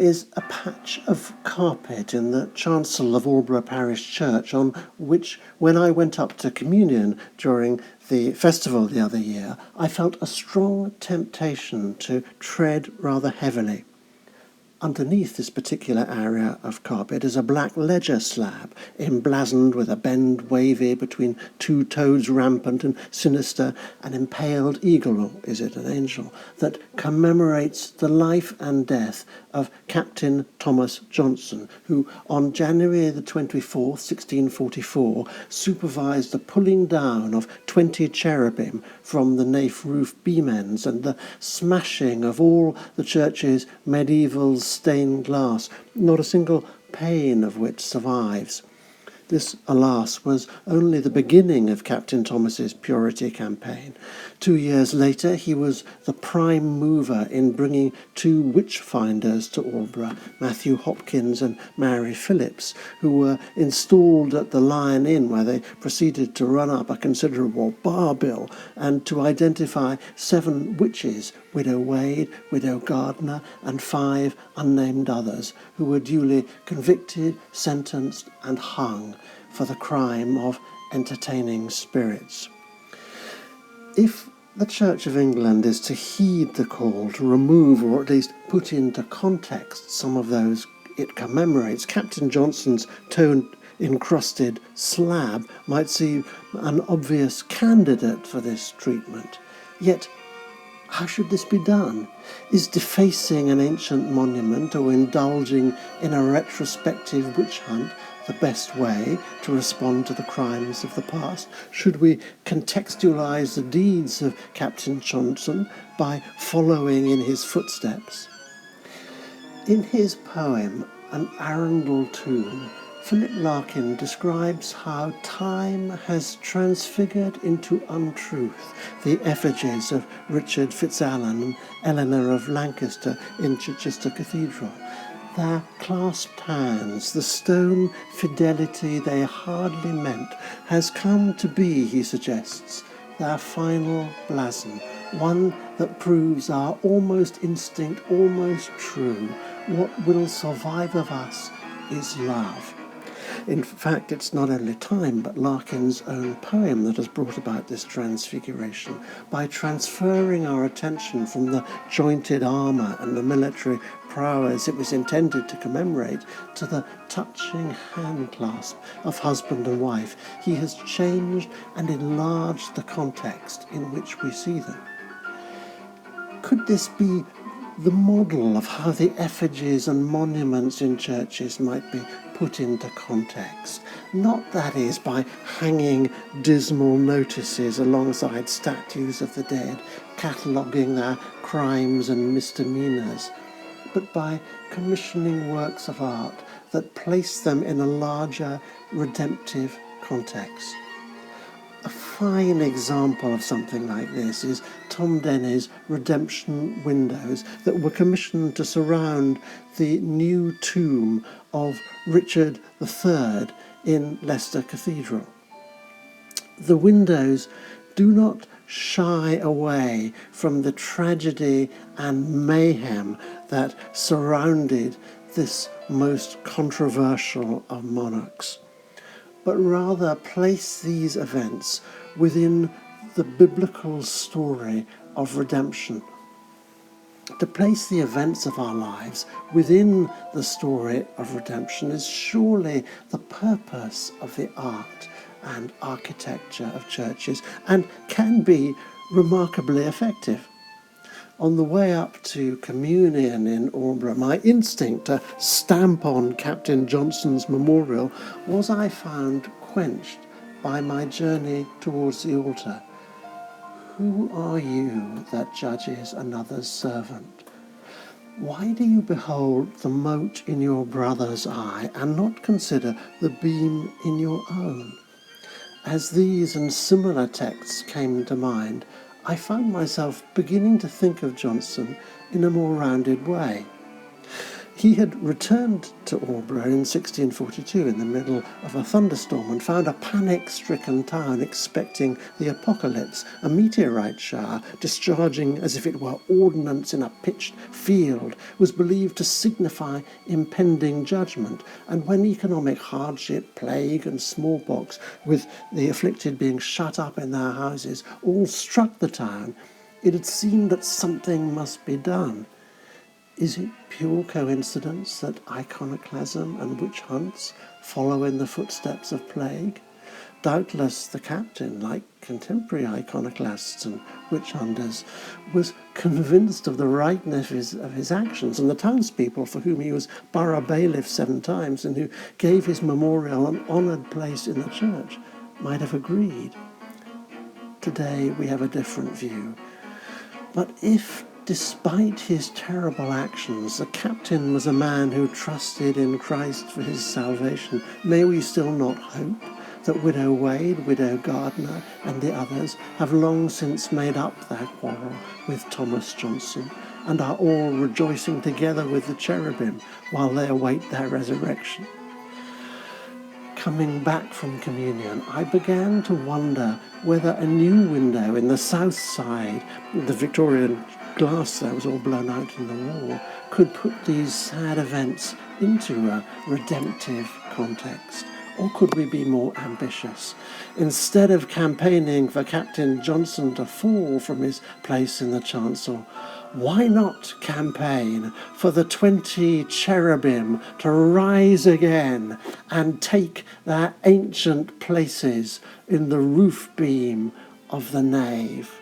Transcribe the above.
is a patch of carpet in the chancel of Aldborough Parish Church on which, when I went up to communion during the festival the other year, I felt a strong temptation to tread rather heavily. Underneath this particular area of carpet is a black ledger slab, emblazoned with a bend wavy between two toads rampant and sinister, an impaled eagle, or is it an angel, that commemorates the life and death of Captain Thomas Johnson, who on January the 24th, 1644, supervised the pulling down of 20 cherubim from the nave roof beam ends and the smashing of all the church's medieval stained glass, not a single pane of which survives. This, alas, was only the beginning of Captain Thomas's purity campaign. 2 years later, he was the prime mover in bringing two witch-finders to Aldborough, Matthew Hopkins and Mary Phillips, who were installed at the Lion Inn, where they proceeded to run up a considerable bar bill and to identify 7 witches, Widow Wade, Widow Gardner, and 5 unnamed others, who were duly convicted, sentenced, and hung for the crime of entertaining spirits. If the Church of England is to heed the call to remove, or at least put into context, some of those it commemorates, Captain Johnson's stone-encrusted slab might seem an obvious candidate for this treatment. Yet, how should this be done? Is defacing an ancient monument or indulging in a retrospective witch hunt the best way to respond to the crimes of the past? Should we contextualise the deeds of Captain Johnson by following in his footsteps? In his poem, An Arundel Tomb, Philip Larkin describes how time has transfigured into untruth the effigies of Richard FitzAlan and Eleanor of Lancaster in Chichester Cathedral. Their clasped hands, the stone fidelity they hardly meant, has come to be, he suggests, their final blazon, one that proves our almost instinct, almost true. What will survive of us is love. In fact, it's not only time, but Larkin's own poem that has brought about this transfiguration, by transferring our attention from the jointed armour and the military prowess it was intended to commemorate to the touching handclasp of husband and wife. He has changed and enlarged the context in which we see them. Could this be the model of how the effigies and monuments in churches might be put into context? Not, that is, by hanging dismal notices alongside statues of the dead, cataloguing their crimes and misdemeanours, but by commissioning works of art that place them in a larger redemptive context. A fine example of something like this is Tom Denny's Redemption windows that were commissioned to surround the new tomb of Richard III in Leicester Cathedral. The windows do not shy away from the tragedy and mayhem that surrounded this most controversial of monarchs, but rather place these events within the biblical story of redemption. To place the events of our lives within the story of redemption is surely the purpose of the art and architecture of churches, and can be remarkably effective. On the way up to communion in Aldborough, my instinct to stamp on Captain Johnson's memorial was, I found, quenched by my journey towards the altar. Who are you that judges another's servant? Why do you behold the mote in your brother's eye and not consider the beam in your own? As these and similar texts came to mind, I found myself beginning to think of Johnson in a more rounded way. He had returned to Aldborough in 1642 in the middle of a thunderstorm and found a panic-stricken town expecting the apocalypse. A meteorite shower, discharging as if it were ordnance in a pitched field, was believed to signify impending judgment. And when economic hardship, plague and smallpox, with the afflicted being shut up in their houses, all struck the town, it had seemed that something must be done. Is it pure coincidence that iconoclasm and witch hunts follow in the footsteps of plague? Doubtless the captain, like contemporary iconoclasts and witch hunters, was convinced of the rightness of his actions, and the townspeople, for whom he was borough bailiff 7 times and who gave his memorial an honoured place in the church, might have agreed. Today we have a different view. But if, despite his terrible actions, the captain was a man who trusted in Christ for his salvation, may we still not hope that Widow Wade, Widow Gardner and the others have long since made up their quarrel with Thomas Johnson and are all rejoicing together with the cherubim while they await their resurrection? Coming back from communion, I began to wonder whether a new window in the south side, the Victorian glass there was all blown out in the wall, could put these sad events into a redemptive context. Or could we be more ambitious? Instead of campaigning for Captain Johnson to fall from his place in the chancel, why not campaign for the 20 cherubim to rise again and take their ancient places in the roof beam of the nave?